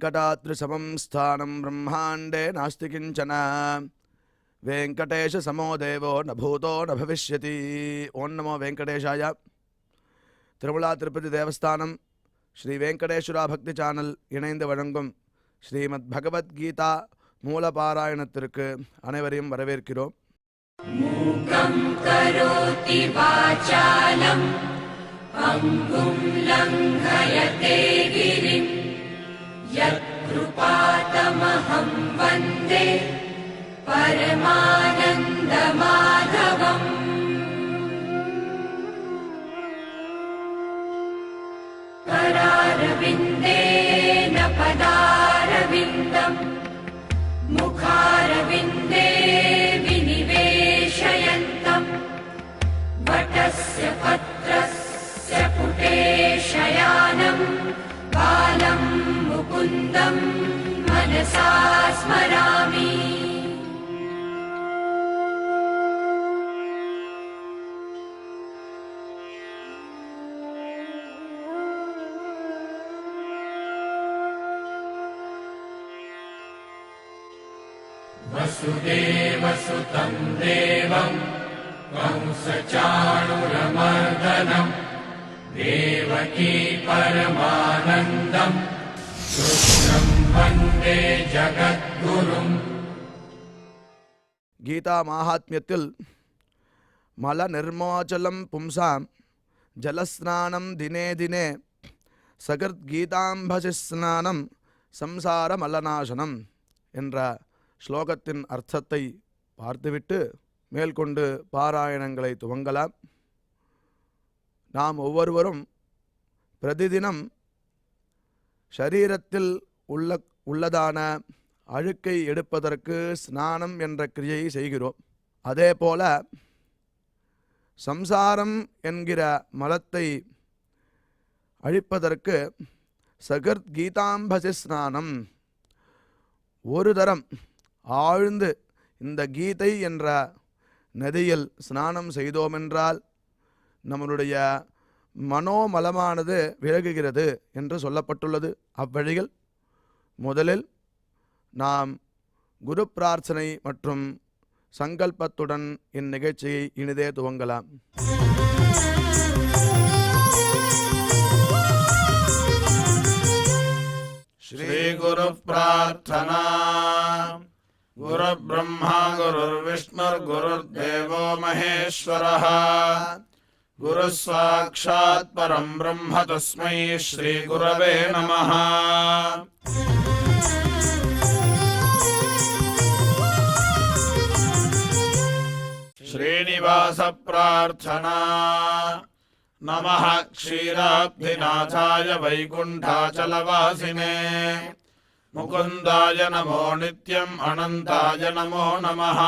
वेङ्कटाद्रिसमं स्थानं ब्रह्माण्डे नास्ति किञ्चन वेङ्कटेशसमो देवो न भूतो न भविष्यति. ओं नमो वेङ्कटेशाय. திருமலா திருப்பதி தேவஸ்தானம் ஸ்ரீ வெங்கடேஸ்வரா பக்தி சேனல் இணைந்து வழங்கும் ஸ்ரீமத் பகவத்கீதா மூலபாராயணத்திற்கு அனைவரையும் வரவேற்கிறோம். மூகம் கரோதி வாசாலம் அங்கும் லங்கயதே கிரிம் யத் கிருபாதமஹம் வந்தே பரமானந்த மாதவம். करारविन्देन पदारविन्दम् मुखारविन्दे विनिवेशयन्तम् वटस्य पत्रस्य पुटे शयानम् बालं मुकुन्दं मनसा स्मरामि. वसुदेवसुतं देवं कंसचाणूरमर्दनं देवकी परमानन्दं कृष्णं वन्दे जगद्गुरुम्. கீதா மாஹாத்மியத்தில் மல நிர்மாச்சலம் பும்சாம் ஜலஸ்நானம் தினே தினே சகர்த் கீதாம்பசி ஸ்நானம் சம்சார மலநாசனம் என்ற ஸ்லோகத்தின் அர்த்தத்தை பார்த்துவிட்டு மேற்கொண்டு பாராயணங்களை துவங்கலாம். நாம் ஒவ்வொருவரும் பிரதிதினம் ஷரீரத்தில் உள்ளதான அழுக்கை எடுப்பதற்கு ஸ்நானம் என்ற கிரியை செய்கிறோம். அதேபோல சம்சாரம் என்கிற மலத்தை அழிப்பதற்கு சகர்த் கீதாம்பசி ஸ்நானம் ஒரு தரம் ஆழ்ந்து இந்த கீதை என்ற நதியில் ஸ்நானம் செய்தோமென்றால் நம்மளுடைய மனோமலமானது விலகுகிறது என்று சொல்லப்பட்டுள்ளது. அவ்வழியில் முதலில் நாம் குரு பிரார்த்தனை மற்றும் சங்கல்பத்துடன் இந்நிகழ்ச்சியை இனிதே துவங்கலாம். श्री गुरु प्रार्थना. गुरु ब्रह्मा गुरुर्विष्णुर्गुरुर्देवो महेश्वरः. गुरु साक्षात् परं ब्रह्म तस्मै श्री गुरवे नमः. श्रीनिवास प्रार्थना. नमः क्षीराब्धिनाथाय वैकुण्ठाचलवासिने मुकुन्दाय नमो नित्यम् अनन्ताय नमो नमः.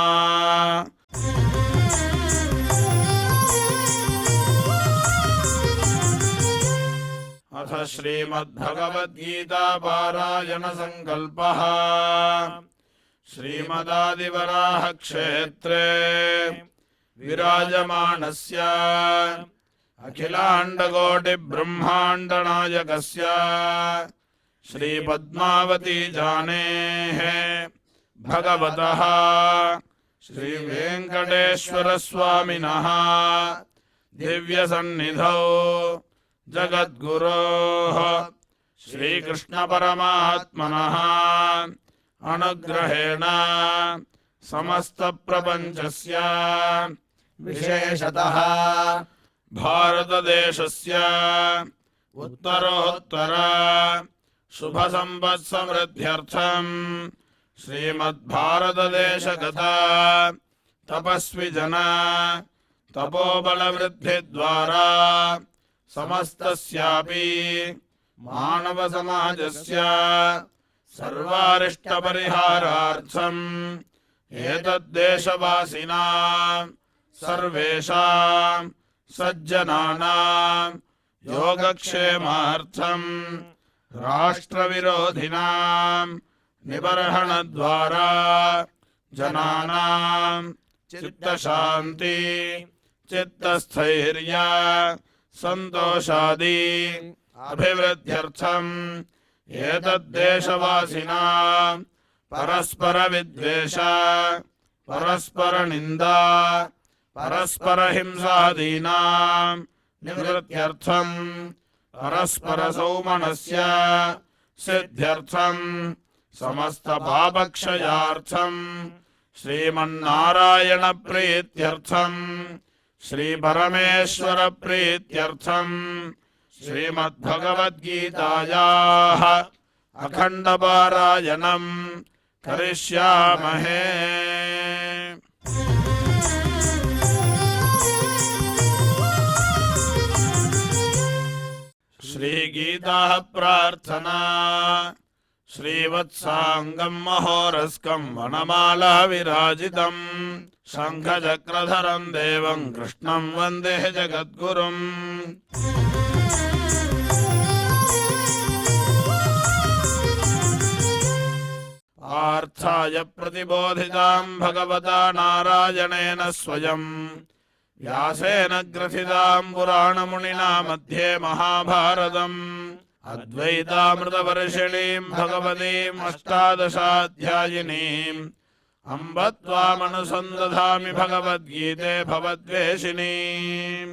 अथ श्रीमद्भगवद्गीता पारायण संकल्पः. श्रीमदादिवराह क्षेत्रे विराजमानस्य अखिलाण्डकोटिब्रह्माण्डनायकस्य श्रीपद्मावती जानेः भगवतः श्रीवेङ्कटेश्वरस्वामिनः दिव्यसन्निधौ जगद्गुरोः श्रीकृष्णपरमात्मनः अनुग्रहेण समस्तप्रपञ्चस्य विशेषतः भारतदेशस्य उत्तरोत्तर शुभसम्पत्समृद्ध्यर्थं श्रीमद्भारतदेशगता तपस्विजन तपोबलवृद्धिद्वारा समस्तस्यापि मानवसमाजस्य सर्वारिष्टपरिहारार्थम् एतद्देशवासिनां सर्वेषां सज्जनानां योगक्षेमार्थं राष्ट्रविरोधिनां निबर्हणद्वारा जनानां चित्तशान्ति चित्तस्थैर्य संतोषादि अभिवृद्ध्यर्थं एतद्देशवासिनां परस्परविद्वेष परस्परनिन्दा परस्परहिंसादीनां निवृत्त्यर्थं परस्परसौमनस्य सिद्ध्यर्थं समस्तपापक्षयार्थं श्रीमन्नारायणप्रीत्यर्थं श्रीपरमेश्वरप्रीत्यर्थं श्रीमद्भगवद्गीतायाः अखण्डपारायणं करिष्यामहे। श्रीगीताः प्रार्थना श्रीवत्साङ्गं महोरस्कं वनमाला विराजितं शङ्खचक्रधरं देवं कृष्णं वन्दे जगद्गुरुम्। पार्थाय प्रतिबोधितां भगवता नारायणेन स्वयं व्यासेन ग्रथितां पुराणमुनिना मध्ये महाभारतम् अद्वैतामृतवर्षिणीं भगवतीम् अष्टादशाध्यायिनीम् अम्ब त्वामनुसन्दधामि भगवद्गीते भवद्वेषिणीम्।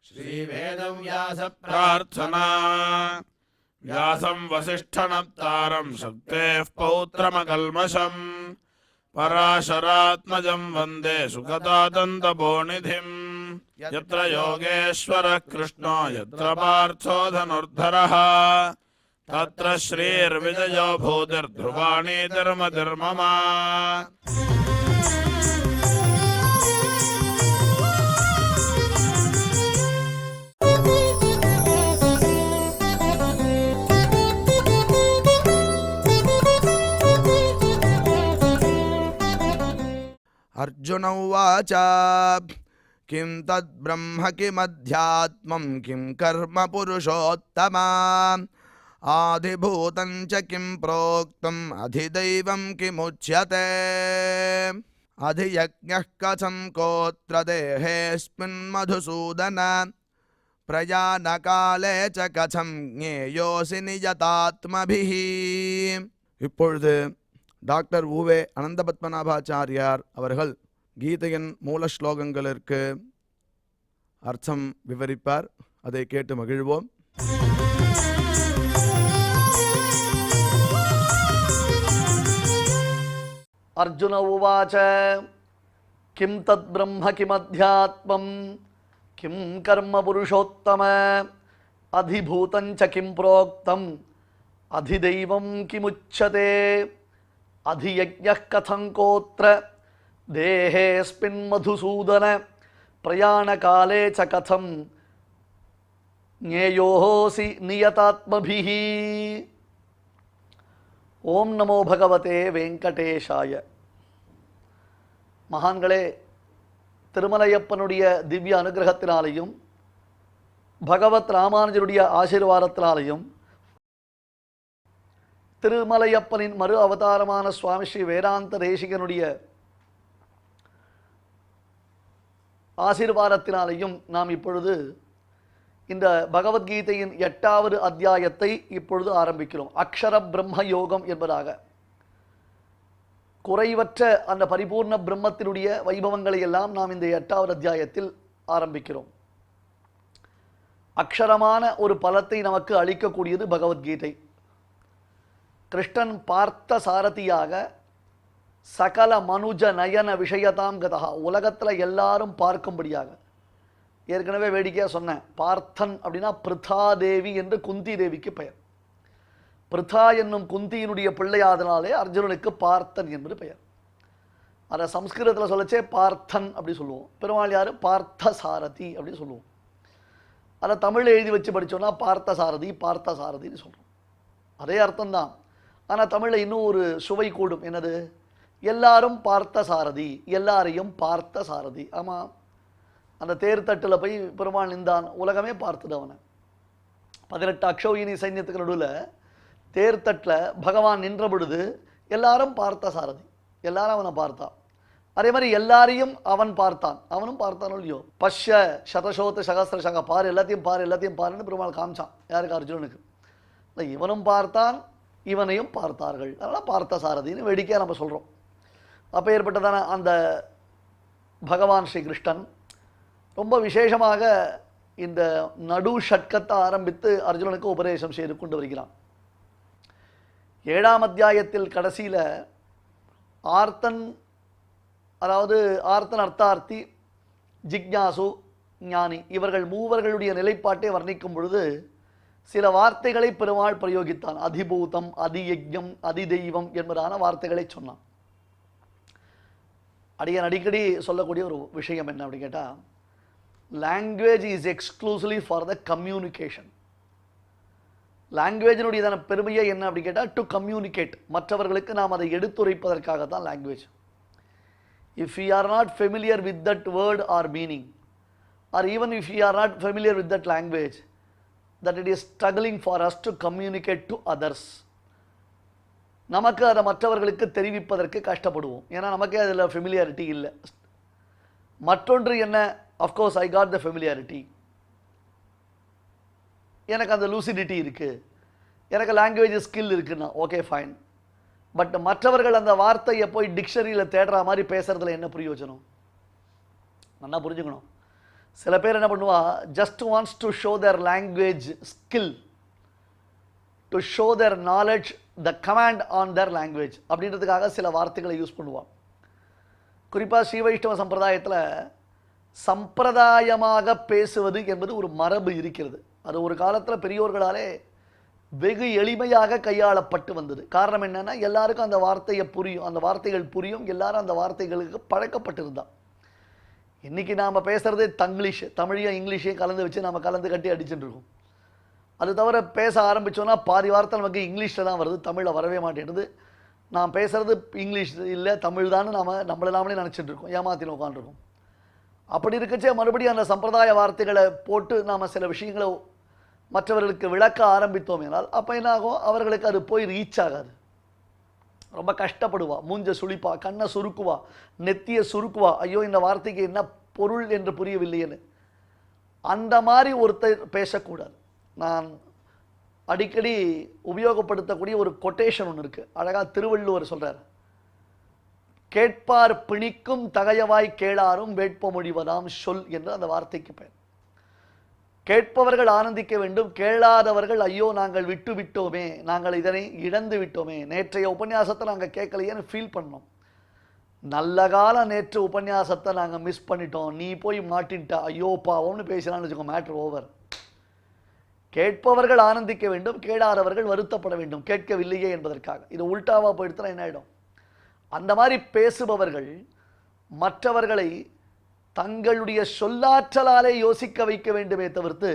श्रीवेदव्यास प्रार्थना व्यासं वसिष्ठनप्तारं शक्तेः पौत्रमकल्मषम् पराशरात्मजं वन्दे सुगतादन्तपोनिधिम्। यत्र योगेश्वरः कृष्णो यत्र पार्थो धनुर्धरः तत्र श्रीर्विजयो भूतिर्ध्रुवाणी धर्मधर्मम। अर्जुन उवाच किं तद्ब्रह्म किमध्यात्मं किं कर्म पुरुषोत्तम आदिभूतं च किं प्रोक्तम् अधिदैवं किमुच्यते अधियज्ञः कथं कोत्र देहेऽस्मिन् मधुसूदन प्रयाणकाले च कथं ज्ञेयोऽसि नियतात्मभिः। இப்பொழுது டாக்டர் உவே அனந்தபத்மநாபாச்சாரியார் அவர்கள் கீதையின் மூல ஸ்லோகங்களுக்கு அர்த்தம் விவரிப்பார். அதை கேட்டு மகிழ்வோம். अर्जुन उवाच किं तद्ब्रह्म किमध्यात्मं किं कर्म पुरुषोत्तम अधिभूतं च किं प्रोक्तम् अधिदैवं किमुच्यते अधियज्ञः कथं कोत्र देहेऽस्मिन् मधुसूदन प्रयाणकाले च कथं ज्ञेयोऽसि नियतात्मभिः। ஓம் நமோ பகவதே வெங்கடேஷாய. மகான்களே, திருமலையப்பனுடைய திவ்ய அனுகிரகத்தினாலையும் பகவத் ராமானுஜருடைய ஆசீர்வாதத்தினாலையும் திருமலையப்பனின் மறு அவதாரமான சுவாமி ஸ்ரீ வேதாந்த தேசிகனுடைய ஆசீர்வாதத்தினாலையும் நாம் இப்பொழுது இந்த பகவத்கீதையின் 8வது அத்தியாயத்தை இப்பொழுது ஆரம்பிக்கிறோம். அக்ஷர பிரம்ம யோகம் என்பதாக குறைவற்ற அந்த பரிபூர்ண பிரம்மத்தினுடைய வைபவங்களை எல்லாம் நாம் இந்த 8வது அத்தியாயத்தில் ஆரம்பிக்கிறோம். அக்ஷரமான ஒரு பலத்தை நமக்கு அளிக்கக்கூடியது பகவத்கீதை. கிருஷ்ணன் பார்த்த சாரதியாக சகல மனுஜ நயன விஷயதாம் கதா, உலகத்தில் எல்லாரும் பார்க்கும்படியாக. ஏற்கனவே வேடிக்கையாக சொன்னேன், பார்த்தன் அப்படின்னா பிருத்தாதேவி என்று குந்தி தேவிக்கு பெயர். பிருத்தா என்னும் குந்தியினுடைய பிள்ளையாதனாலே அர்ஜுனனுக்கு பார்த்தன் என்பது பெயர். அதை சம்ஸ்கிருதத்தில் சொல்லச்சே பார்த்தன் அப்படி சொல்லுவோம். பெருமாள் யார்? பார்த்த சாரதி அப்படின்னு சொல்லுவோம். அதை தமிழ் எழுதி வச்சு படித்தோன்னா பார்த்த சாரதி பார்த்த சாரதின்னு சொல்கிறோம். அதே அர்த்தம்தான். ஆனால் தமிழில் இன்னும் ஒரு சுவை கூடும். என்னது? எல்லாரும் பார்த்த சாரதி, எல்லாரையும் பார்த்த சாரதி. ஆமாம், அந்த தேர்தட்டில் போய் பெருமாள் நின்றான், உலகமே பார்த்தது அவனை. 18 அக்ஷௌகினி சைன்யத்துக்கு நடுவில் தேர்தட்டில் பகவான் நின்ற பொழுது எல்லாரும் பார்த்த சாரதி, எல்லாரும் அவனை பார்த்தான். அதே மாதிரி எல்லாரையும் அவன் பார்த்தான், அவனும் பார்த்தானோ இல்லையோ. பஷ்ய சதசோத்த சகசிர சக, பாரு எல்லாத்தையும் பாரு எல்லாத்தையும் பாருன்னு பெருமாள் காமிச்சான் யாருக்கு? அர்ஜுனனுக்கு. இவனும் பார்த்தான் இவனையும் பார்த்தார்கள், அதனால் பார்த்த சாரதின்னு வேடிக்கையாக நம்ம சொல்கிறோம். அப்போ ஏற்பட்டதான அந்த பகவான் ஸ்ரீகிருஷ்ணன் ரொம்ப விசேஷமாக இந்த நடு ஷட்கத்தை ஆரம்பித்து அர்ஜுனனுக்கு உபதேசம் செய்து கொண்டு வருகிறான். 7ஆம் அத்தியாயத்தில் கடைசியில் ஆர்த்தன், அதாவது ஆர்த்தன், அர்த்தார்த்தி, ஜிக்ஞாசு, ஞானி, இவர்கள் மூவர்களுடைய நிலைப்பாட்டை வர்ணிக்கும் பொழுது சில வார்த்தைகளை பெருமாள் பிரயோகித்தான். அதிபூதம், அதியஜ்ஞம், அதிதெய்வம் என்பதான வார்த்தைகளை சொன்னான். அடிக்கடி சொல்லக்கூடிய ஒரு விஷயம் என்ன அப்படின்னு கேட்டால், language is exclusively for the communication. லாங்குவேஜினுடையதான பெருமையை என்ன அப்படி கேட்டால், டு கம்யூனிகேட், மற்றவர்களுக்கு நாம் அதை எடுத்துரைப்பதற்காக தான் language. If you are not familiar with that word or meaning, or even if you are not familiar with that language, that it is struggling for us to communicate to others. நமக்கு அதை மற்றவர்களுக்கு தெரிவிப்பதற்கு கஷ்டப்படுவோம், ஏன்னா நமக்கே அதில் familiarity இல்லை. மற்றொன்று என்ன, of course I got the familiarity, எனக்கு அந்த லூசிடிட்டி இருக்குது, எனக்கு லாங்குவேஜ் ஸ்கில் இருக்குன்னா ஓகே ஃபைன். பட் மற்றவர்கள் அந்த வார்த்தையை போய் டிக்ஷனரியில் தேடுற மாதிரி பேசுறதுல என்ன பிரயோஜனம்? நல்லா புரிஞ்சுக்கணும். சில பேர் என்ன பண்ணுவா, just wants to show there language skill, to show there knowledge, the command on their language அப்படின்றதுக்காக சில வார்த்தைகளை யூஸ் பண்ணுவான். குறிப்பாக ஸ்ரீ வைஷ்ணவ சம்பிரதாயத்தில் சம்பிரதாயமாக பேசுவது என்பது ஒரு மரபு இருக்கிறது. அது ஒரு காலத்தில் பெரியோர்களாலே வெகு எளிமையாக கையாளப்பட்டு வந்தது. காரணம் என்னென்னா, எல்லாருக்கும் அந்த வார்த்தையை புரியும், அந்த வார்த்தைகள் புரியும், எல்லாரும் அந்த வார்த்தைகளுக்கு பழக்கப்பட்டிருந்தான். இன்றைக்கி நாம் பேசுகிறதே தங்கிலீஷ், தமிழையும் இங்கிலீஷையும் கலந்து வச்சு நம்ம கலந்து கட்டி அடிச்சுட்டு இருக்கோம். அது தவிர பேச ஆரம்பித்தோன்னா பாதி வார்த்தை நமக்கு இங்கிலீஷில் தான் வருது, தமிழில் வரவே மாட்டேங்குது. நான் பேசுகிறது இங்கிலீஷ் இல்லை தமிழ் தான் நம்மளை நாமளே நினச்சிட்டு இருக்கோம், ஏமாத்தின்னு உட்காந்துருக்கோம். அப்படி இருக்கச்சே மறுபடியும் அந்த சம்பிரதாய வார்த்தைகளை போட்டு நாம் சில விஷயங்களை மற்றவர்களுக்கு விளக்க ஆரம்பித்தோம் என்றால் அப்போ என்ன ஆகும், அவர்களுக்கு அது போய் ரீச் ஆகாது. ரொம்ப கஷ்டப்படுவா, மூஞ்ச சுழிப்பா, கண்ணை சுருக்குவா, நெத்தியை சுருக்குவா, ஐயோ இந்த வார்த்தைக்கு என்ன பொருள் என்று புரியவில்லைன்னு. அந்த மாதிரி ஒருத்தர் பேசக்கூடாது. நான் அடிக்கடி உபயோகப்படுத்தக்கூடிய ஒரு கொட்டேஷன் ஒன்று இருக்குது, அழகாக திருவள்ளுவர் சொல்கிறார், கேட்பார் பிணிக்கும் தகையவாய் கேளாரும் வேட்ப மொழிவதாம் சொல் என்று அந்த வார்த்தைக்கு பெயர். கேட்பவர்கள் ஆனந்திக்க வேண்டும், கேளாதவர்கள் ஐயோ நாங்கள் விட்டு விட்டோமே, நாங்கள் இதனை இழந்து விட்டோமே, நேற்றைய உபன்யாசத்தை நாங்கள் கேட்கலையேன்னு ஃபீல் பண்ணோம், நல்ல கால நேற்று உபன்யாசத்தை நாங்கள் மிஸ் பண்ணிட்டோம், நீ போய் மாட்டின்ட்டா ஐயோ பாவம்னு பேசினான்னு வச்சுக்கோ, மேட்ரு ஓவர். கேட்பவர்கள் ஆனந்திக்க வேண்டும், கேளாதவர்கள் வருத்தப்பட வேண்டும், கேட்கவில்லையே என்பதற்காக. இது உல்டாவாக போயிடுத்துனா என்ன ஆகிடும்? அந்த மாதிரி பேசுபவர்கள் மற்றவர்களை தங்களுடைய சொல்லாற்றலாலே யோசிக்க வைக்க வேண்டுமே தவிர்த்து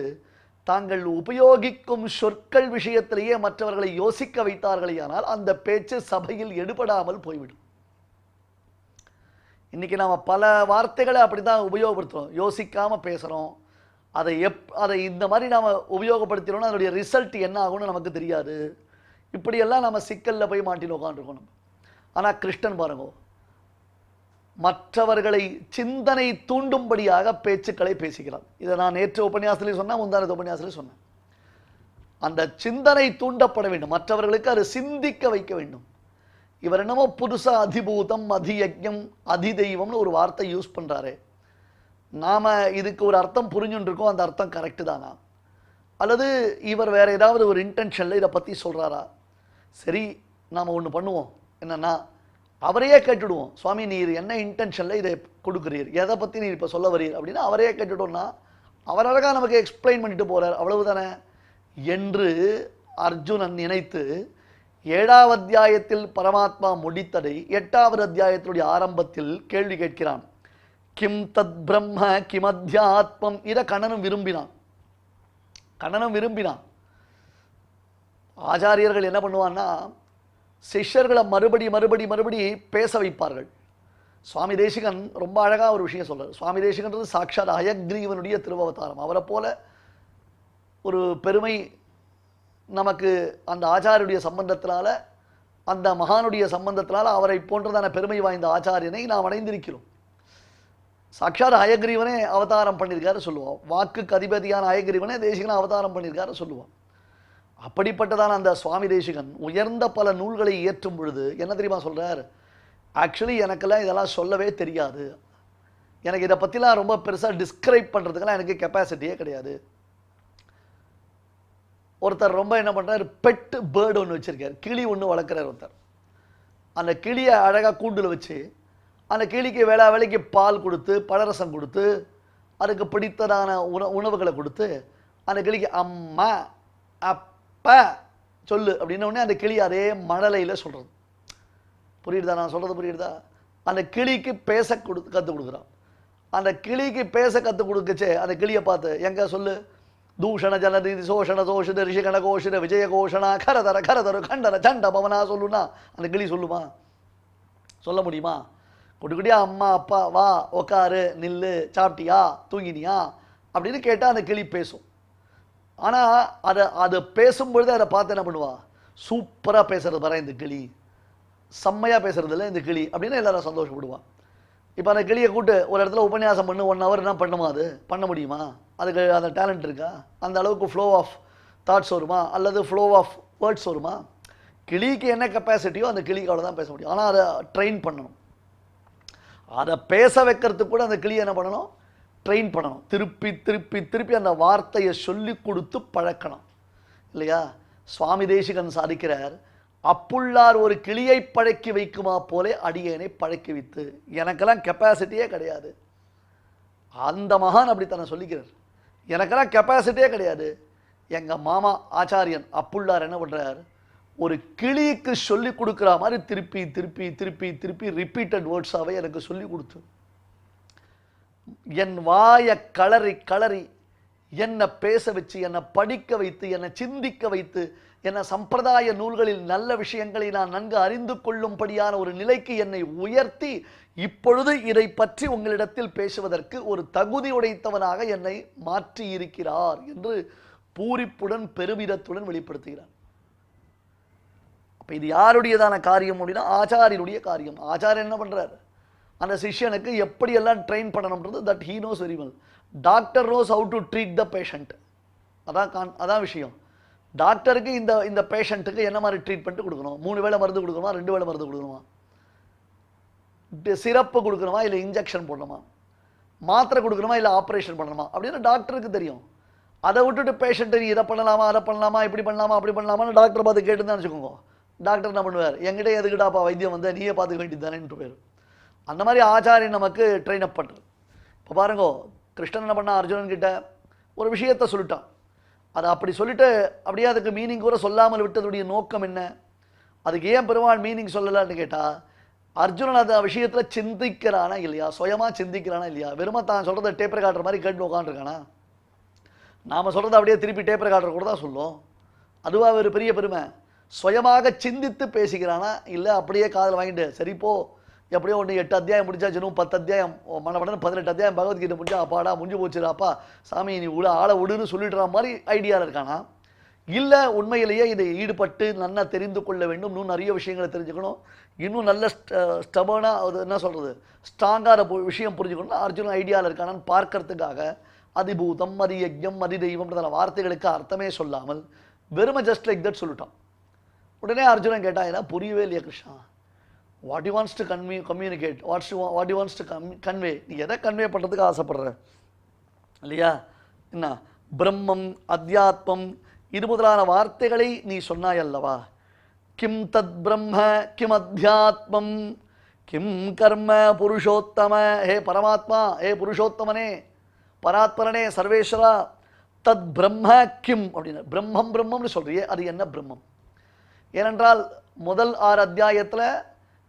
தாங்கள் உபயோகிக்கும் சொற்கள் விஷயத்திலேயே மற்றவர்களை யோசிக்க வைத்தார்களேயானால் அந்த பேச்சு சபையில் எடுபடாமல் போய்விடும். இன்னைக்கு நாம் பல வார்த்தைகளை அப்படி தான் உபயோகப்படுத்துகிறோம், யோசிக்காமல் பேசுகிறோம். அதை இந்த மாதிரி நாம் உபயோகப்படுத்தினோம்னா அதனுடைய ரிசல்ட் என்ன ஆகும்னு நமக்கு தெரியாது. இப்படியெல்லாம் நம்ம சிக்கலில் போய் மாட்டின்னு உட்காந்துருக்கோம். ஆனால் கிருஷ்ணன் பாருங்க, மற்றவர்களை சிந்தனை தூண்டும்படியாக பேச்சுக்களை பேசுகிறார். இதை நான் நேற்று உபன்யாசத்திலே சொன்னேன், முந்தானத்து உபன்யாசத்திலே சொன்னேன். அந்த சிந்தனை தூண்டப்பட வேண்டும், மற்றவர்களுக்கு அது சிந்திக்க வைக்க வேண்டும். இவர் என்னமோ புதுசாக அதிபூதம், அதியஜ்ஞம், அதிதெய்வம்னு ஒரு வார்த்தை யூஸ் பண்ணுறாரு. நாம் இதுக்கு ஒரு அர்த்தம் புரிஞ்சுட்டுருக்கோம், அந்த அர்த்தம் கரெக்டு தானா, அல்லது இவர் வேறு ஏதாவது ஒரு இன்டென்ஷனில் இதை பற்றி சொல்கிறாரா? சரி, நாம் ஒன்று பண்ணுவோம், என்னென்னா அவரையே கேட்டுடுவோம், சுவாமி நீர் என்ன இன்டென்ஷனில் இதை கொடுக்குறீர், எதை பற்றி நீர் இப்போ சொல்ல வரீர் அப்படின்னா அவரையே கேட்டுட்டோம்னா அவர் அழகாக நமக்கு எக்ஸ்பிளைன் பண்ணிட்டு போகிறார், அவ்வளவுதானே என்று அர்ஜுனன் நினைத்து 7ஆவது அத்தியாயத்தில் பரமாத்மா முடித்ததை 8ஆவது அத்தியாயத்தினுடைய ஆரம்பத்தில் கேள்வி கேட்கிறான். கிம் தத் பிரம்ம கிமத்யாத்மம். இதை கண்ணனும் விரும்பினான். ஆச்சாரியர்கள் என்ன பண்ணுவான்னா சிஷ்யர்களை மறுபடி பேச வைப்பார்கள். சுவாமி தேசிகன் ரொம்ப அழகாக ஒரு விஷயம் சொல்றார். சுவாமி தேசிகன்றது சாட்சாத் ஹயக்ரீவனுடைய திருவவதாரம். அவரை போல ஒரு பெருமை நமக்கு அந்த ஆச்சாரியுடைய சம்பந்தத்தினால அந்த மகானுடைய சம்பந்தத்தினால் அவரை போன்றதான பெருமை வாய்ந்த ஆச்சாரியனை நாம் அடைந்திருக்கிறோம். சாட்சாத் ஹயக்ரீவனே அவதாரம் பண்ணியிருக்காரு சொல்லுவோம். வாக்குக்கு அதிபதியான ஹயக்ரீவனே தேசிகனை அவதாரம் பண்ணியிருக்காரு சொல்லுவோம். அப்படிப்பட்டதான அந்த சுவாமி தேசிகன் உயர்ந்த பல நூல்களை இயற்றும் பொழுது என்ன தெரியுமா சொல்றார்? ஆக்சுவலி எனக்கெல்லாம் இதெல்லாம் சொல்லவே தெரியாது, எனக்கு இதை பற்றிலாம் ரொம்ப பெருசாக டிஸ்கிரைப் பண்ணுறதுக்கெல்லாம் எனக்கு கெப்பாசிட்டியே கிடையாது. ஒருத்தர் ரொம்ப என்ன பண்ணுறாரு, பெட்டு பேர்டு ஒன்று வச்சுருக்கார், கிளி ஒன்று வளர்க்குறார் ஒருத்தர். அந்த கிளியை அழகாக கூண்டில் வச்சு அந்த கிளிக்கு வேளைக்கு பால் கொடுத்து பழரசம் கொடுத்து அதுக்கு பிடித்ததான உணவுகளை கொடுத்து அந்த கிளிக்கு அம்மா அப்பா சொல்லு அப்படின்ன உடனே அந்த கிளி அதே மழலையில் சொல்கிறது. புரியுதா நான் சொல்கிறது? புரியுதா? அந்த கிளிக்கு பேச கற்றுக் கொடுக்குறான். அந்த கிளிக்கு பேச கற்றுக் கொடுக்கச்சே அந்த கிளியை பார்த்து எங்க சொல்லு, தூஷண ஜனதி சோஷண சோஷித ரிஷிகண கோஷித விஜய கோஷணா கரதர கரதர கண்டன சண்ட பவனா சொல்லுனா அந்த கிளி சொல்லுமா? சொல்ல முடியுமா? குட்டிக்குட்டியா அம்மா அப்பா வா உக்காரு நில்லு சாப்பிட்டியா தூங்கினியா அப்படின்னு கேட்டால் அந்த கிளி பேசும். ஆனால் அது பேசும்பொழுது அதை பார்த்து என்ன பண்ணுவா, சூப்பராக பேசுறது பாரு இந்த கிளி, செம்மையாக பேசுறது இல்லை இந்த கிளி அப்படின்னு எல்லாரும் சந்தோஷப்படுவான். இப்போ அந்த கிளியை கூட்டு ஒரு இடத்துல உபன்யாசம் பண்ணு 1 hour என்ன பண்ணுமா? அது பண்ண முடியுமா? அதுக்கு அந்த டேலண்ட் இருக்கா? அந்த அளவுக்கு ஃப்ளோ ஆஃப் தாட்ஸ் வருமா அல்லது ஃப்ளோ ஆஃப் வேர்ட்ஸ் வருமா? கிளிக்கு என்ன கெப்பாசிட்டியோ அந்த கிளிக்கு அவ்வளோ தான் பேச முடியும். ஆனால் அதை ட்ரெயின் பண்ணணும். அதை பேச வைக்கிறதுக்கு கூட அந்த கிளியை என்ன பண்ணணும், ட்ரெயின் பண்ணணும். திருப்பி திருப்பி திருப்பி அந்த வார்த்தையை சொல்லி கொடுத்து பழக்கணும் இல்லையா? சுவாமி தேசிகன் சாதிக்கிறார், அப்புள்ளார் ஒரு கிளியை பழக்கி வைக்குமா போலே அடியேனை பழக்கி வைத்து. எனக்கெல்லாம் கெப்பாசிட்டியே கிடையாது. அந்த மகான் அப்படித்தானே சொல்லிக்கிறார், எனக்கெல்லாம் கெப்பாசிட்டியே கிடையாது. எங்கள் மாமா ஆச்சாரியன் அப்புள்ளார் என்ன பண்ணுறார், ஒரு கிளிக்கு சொல்லி கொடுக்குற மாதிரி திருப்பி திருப்பி திருப்பி திருப்பி ரிப்பீட்டட் வேர்ட்ஸாகவே எனக்கு சொல்லி கொடுத்து என் வாயை கலறி கலறி என்னை பேச வச்சு என்னை படிக்க வைத்து என்னை சிந்திக்க வைத்து என்னை சம்பிரதாய நூல்களில் நல்ல விஷயங்களை நான் நன்கு அறிந்து கொள்ளும்படியான ஒரு நிலைக்கு என்னை உயர்த்தி இப்பொழுது இதை பற்றி உங்களிடத்தில் பேசுவதற்கு ஒரு தகுதி உடைத்தவனாக என்னை மாற்றி இருக்கிறார் என்று பூரிப்புடன் பெருமிதத்துடன் வெளிப்படுத்துகிறார். அப்போ இது யாருடையதான காரியம் அப்படின்னா ஆச்சாரியனுடைய காரியம். ஆச்சாரியன் என்ன பண்ணுறாரு, அந்த சிஷ்யனுக்கு எப்படியெல்லாம் ட்ரெயின் பண்ணணும்ன்றது that he knows very well. Doctor knows how to treat the patient. அதான் விஷயம். டாக்டருக்கு இந்த பேஷண்ட்டுக்கு என்ன மாதிரி ட்ரீட்மெண்ட் கொடுக்கணும், 3 வேளை மருந்து கொடுக்கணுமா 2 வேளை மருந்து கொடுக்கணுமா, சிறப்பு கொடுக்கணுமா இல்லை இன்ஜெக்ஷன் போடணுமா, மாத்திரை கொடுக்கணுமா இல்லை ஆப்ரேஷன் பண்ணணுமா அப்படின்னு டாக்டருக்கு தெரியும். அதை விட்டுட்டு பேஷண்ட்டு இதை பண்ணலாமா அதை பண்ணலாமா இப்படி பண்ணலாமா அப்படி பண்ணலாமான்னு டாக்டர் பார்த்து கேட்டுன்னு வச்சுக்கோங்க. டாக்டர் என்ன பண்ணுவார், என்கிட்ட எதுக்கிட்டாப்பா வைத்தியம் வந்து நீயே பார்த்துக்க வேண்டியது தானேன்னு பேர். அந்த மாதிரி ஆச்சாரியன் நமக்கு ட்ரெயின் அப் பண்ணுறது. இப்போ பாருங்க, கிருஷ்ணன் என்ன பண்ணா, அர்ஜுனன் கிட்ட ஒரு விஷயத்தை சொல்லிட்டான். அதை அப்படி சொல்லிட்டு அப்படியே அதுக்கு மீனிங் கூட சொல்லாமல் விட்டதுடைய நோக்கம் என்ன, அதுக்கு ஏன் பெருமாள் மீனிங் சொல்லலான்னு கேட்டால், அர்ஜுனன் அந்த விஷயத்தில் சிந்திக்கிறானா இல்லையா, சுயமாக சிந்திக்கிறானா இல்லையா, வெறுமை தான் சொல்கிறத டேப் ரெக்கார்டர் மாதிரி கேட்டு உட்காந்துருக்கானா. நாம் சொல்கிறத அப்படியே திருப்பி டேப் ரெக்கார்டர் கூட தான் சொல்லும். அதுவாக ஒரு பெரிய பெருமை. சுயமாக சிந்தித்து பேசுகிறானா இல்லை அப்படியே காதில் வாங்கிட்டு சரிப்போ எப்படியோ ஒன்று 8 அத்தியாயம் முடிச்சாச்சு, இன்னும் 10 அத்தியாயம் மனப்படன்னு 18 அத்தியாயம் பகவத்கீதை முடிஞ்சா அப்பாடா முடிஞ்சு போச்சுடாப்பா சாமி நீ ஆளை விடுன்னு சொல்லிடுற மாதிரி ஐடியாவில் இருக்கானா, இல்லை உண்மையிலேயே இதை ஈடுபட்டு நல்லா தெரிந்து கொள்ள வேண்டும், இன்னும் நிறைய விஷயங்களை தெரிஞ்சுக்கணும், இன்னும் நல்ல ஸ்டபர்னாக அது என்ன சொல்கிறது ஸ்ட்ராங்கான விஷயம் புரிஞ்சுக்கணும் அர்ஜுனன் ஐடியாவில் இருக்கானான்னு பார்க்கறதுக்காக அதிபூதம் அதி யஜ்யம் அதி தெய்வம்ன்றதான வார்த்தைகளுக்கு அர்த்தமே சொல்லாமல் வெறுமை ஜஸ்ட் லைக் தட் சொல்லிட்டான். உடனே அர்ஜுனன் கேட்டான், ஏன்னா புரியவே இல்லையா Krishna, what you wants to communicate, what you wants to convey, நீ எதை கன்வே பண்ணுறதுக்கு ஆசைப்படுற இல்லையா, என்ன பிரம்மம் அத்தியாத்மம் இது முதலான வார்த்தைகளை நீ சொன்னாய் அல்லவா, கிம் தத் பிரம்ம கிம் அத்தியாத்மம் கிம் கர்ம புருஷோத்தம, ஹே பரமாத்மா ஹே புருஷோத்தமனே பராத்மரனே சர்வேஸ்வரா, தத் பிரம்ம கிம் அப்படின்னு பிரம்மம் பிரம்மம்னு சொல்றியே அது என்ன பிரம்மம். ஏனென்றால் முதல் 6 அத்தியாயத்தில்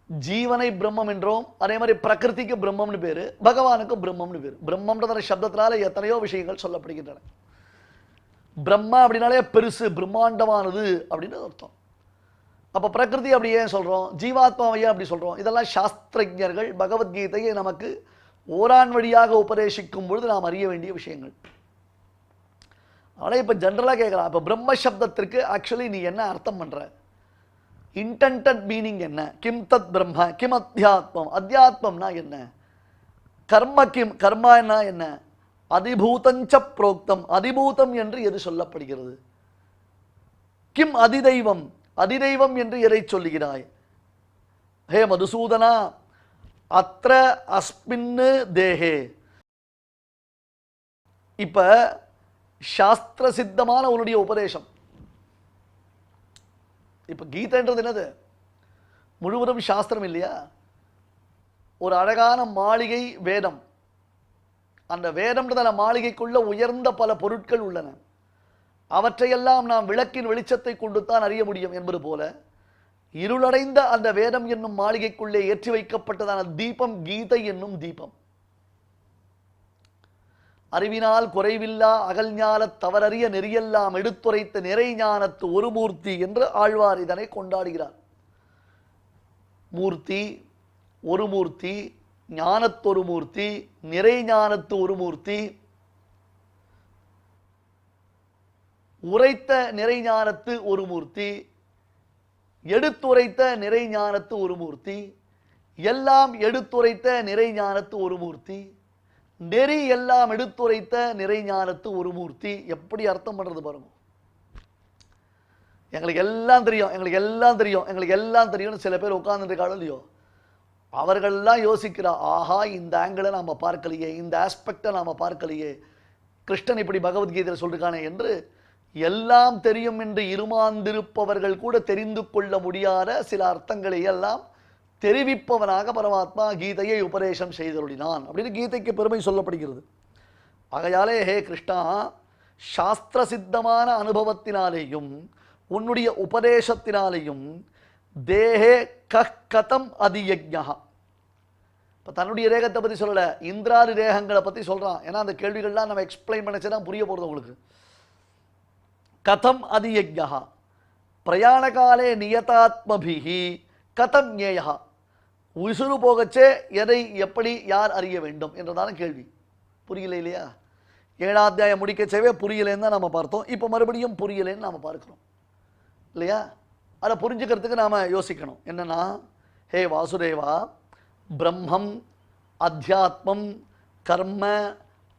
ஜீவனை பிரம்மம் என்றோம், அதே மாதிரி பிரகிருதிக்கு பிரம்மம்னு பேர், பகவானுக்கு பிரம்மம்னு பேர். பிரம்மம்ன்ற சப்தத்தினால எத்தனையோ விஷயங்கள் சொல்லப்படுகின்றன. பிரம்மா அப்படின்னாலே பெருசு பிரம்மாண்டமானது அப்படின்னு அர்த்தம். அப்போ பிரகிருதி அப்படி ஏன் சொல்கிறோம், ஜீவாத்மாவையே அப்படி சொல்கிறோம், இதெல்லாம் சாஸ்திரஜர்கள் பகவத்கீதையை நமக்கு ஓரான் வழியாக உபதேசிக்கும் பொழுது நாம் அறிய வேண்டிய விஷயங்கள். ஆனால் இப்போ ஜென்ரலாக கேட்கலாம், இப்போ பிரம்ம சப்தத்திற்கு ஆக்சுவலி நீ என்ன அர்த்தம் பண்ணுற, இன்டென்டட் மீனிங் என்ன, கிம் தத் பிரம்ம, கிம் அத்தியாத்மம், அத்தியாத்மம்னா என்ன, கர்ம கிம், கர்மானா என்ன, அதிபூதஞ்ச புரோக்தம், அதிபூதம் என்று எது சொல்லப்படுகிறது, கிம் அதிதெய்வம், அதிதெய்வம் என்று எதை சொல்லுகிறாய், ஹே மதுசூதனா அத்ர அஸ்மின்னு தேஹே. இப்ப சாஸ்திர சித்தமான உன்னுடைய உபதேசம். இப்ப கீதைன்றது என்னது, முழுவதும் சாஸ்திரம் இல்லையா, ஒரு அழகான மாளிகை வேதம். அந்த வேதம்ன்றதான மாளிகைக்குள்ள உயர்ந்த பல பொருட்கள் உள்ளன. அவற்றையெல்லாம் நாம் விளக்கின் வெளிச்சத்தை கொண்டுத்தான் அறிய முடியும் என்பது போல இருளடைந்த அந்த வேதம் என்னும் மாளிகைக்குள்ளே ஏற்றி வைக்கப்பட்டதான தீபம் கீதை என்னும் தீபம். அறிவினால் குறைவில்லா அகல்ஞான தவறறிய நெறியெல்லாம் எடுத்துரைத்த நிறை ஞானத்து ஒரு மூர்த்தி என்று ஆழ்வார் இதனை கொண்டாடுகிறார். மூர்த்தி, ஒரு மூர்த்தி, ஞானத்தொரு மூர்த்தி, நிறை ஞானத்து ஒரு மூர்த்தி, உரைத்த நிறை ஞானத்து ஒரு மூர்த்தி, எடுத்துரைத்த நிறை ஞானத்து ஒரு மூர்த்தி, எல்லாம் எடுத்துரைத்த நிறை ஞானத்து ஒரு மூர்த்தி, நெறி எல்லாம் எடுத்துரைத்த நிறை ஞானத்து ஒரு மூர்த்தி. எப்படி அர்த்தம் பண்றது பாருங்க. எங்களுக்கு எல்லாம் தெரியும், எங்களுக்கு எல்லாம் தெரியும், எங்களுக்கு எல்லாம் தெரியும்னு சில பேர் உட்கார்ந்துருக்காளோ இல்லையோ, அவர்கள்லாம் யோசிக்கிறா, ஆஹா இந்த ஆங்கிளை நாம பார்க்கலையே, இந்த ஆஸ்பெக்டை நாம பார்க்கலையே, கிருஷ்ணன் இப்படி பகவத்கீதையில் சொல்லிருக்கானே என்று எல்லாம் தெரியும் என்று இருமாந்திருப்பவர்கள் கூட தெரிந்து கொள்ள முடியாத சில அர்த்தங்களை எல்லாம் தெரிவிப்பவனாக பரமாத்மா கீதையை உபதேசம் செய்தருளினான் அப்படின்னு கீதைக்கு பெருமை சொல்லப்படுகிறது. ஆகையாலே ஹே கிருஷ்ணா, சாஸ்திர சித்தமான அனுபவத்தினாலேயும் உன்னுடைய உபதேசத்தினாலேயும் தேஹே கதம் அதியஜ்ஞா. இப்போ தன்னுடைய ரேகத்தை பற்றி சொல்லலை, இந்திராதி ரேகங்களை பற்றி சொல்கிறான். ஏன்னா அந்த கேள்விகள்லாம் நம்ம எக்ஸ்பிளைன் பண்ணிச்சுன்னா புரிய போகிறது உங்களுக்கு. கதம் அதியஜ்ஞா பிரயாணகாலே நியதாத்மபிஹி கதம் ஞேயா. உசுறு போகச்சே எதை எப்படி யார் அறிய வேண்டும் என்றதான கேள்வி. புரியல இல்லையா? 7ஆம் அத்தியாயம் முடிக்கச்சேவே புரியலேன்னு தான் நம்ம பார்த்தோம். இப்போ மறுபடியும் புரியலேன்னு நாம் பார்க்குறோம் இல்லையா? அதை புரிஞ்சுக்கிறதுக்கு நாம் யோசிக்கணும். என்னன்னா, ஹே வாசுதேவா, பிரம்மம், அத்தியாத்மம், கர்ம,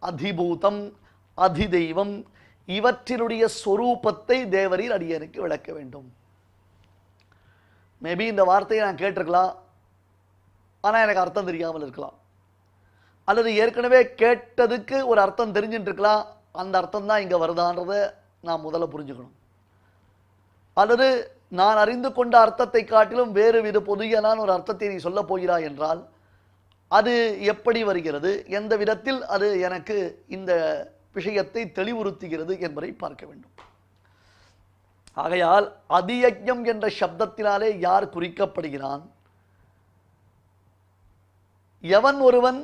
அதிபூதம், அதிதெய்வம் இவற்றினுடைய ஸ்வரூபத்தை தேவரீர் அடியனுக்கு விளக்க வேண்டும். மேபி இந்த வார்த்தையை நான் கேட்டிருக்கலாம், ஆனால் எனக்கு அர்த்தம் தெரியாமல் இருக்கலாம். அல்லது ஏற்கனவே கேட்டதுக்கு ஒரு அர்த்தம் தெரிஞ்சுட்டு இருக்கலாம், அந்த அர்த்தம் தான் இங்கே வருதான்றதை நான் முதல்ல புரிஞ்சுக்கணும். அல்லது நான் அறிந்து கொண்ட அர்த்தத்தை காட்டிலும் வேறு வித பொதுவான ஒரு அர்த்தத்தை நீ சொல்ல போகிறாய் என்றால் அது எப்படி வருகிறது, எந்த விதத்தில் அது எனக்கு இந்த விஷயத்தை தெளிவுறுத்துகிறது என்பதை பார்க்க வேண்டும். ஆகையால் அதியஜ்ஞம் என்ற சப்தத்தினாலே யார் குறிக்கப்படுகிறான், எவன் ஒருவன்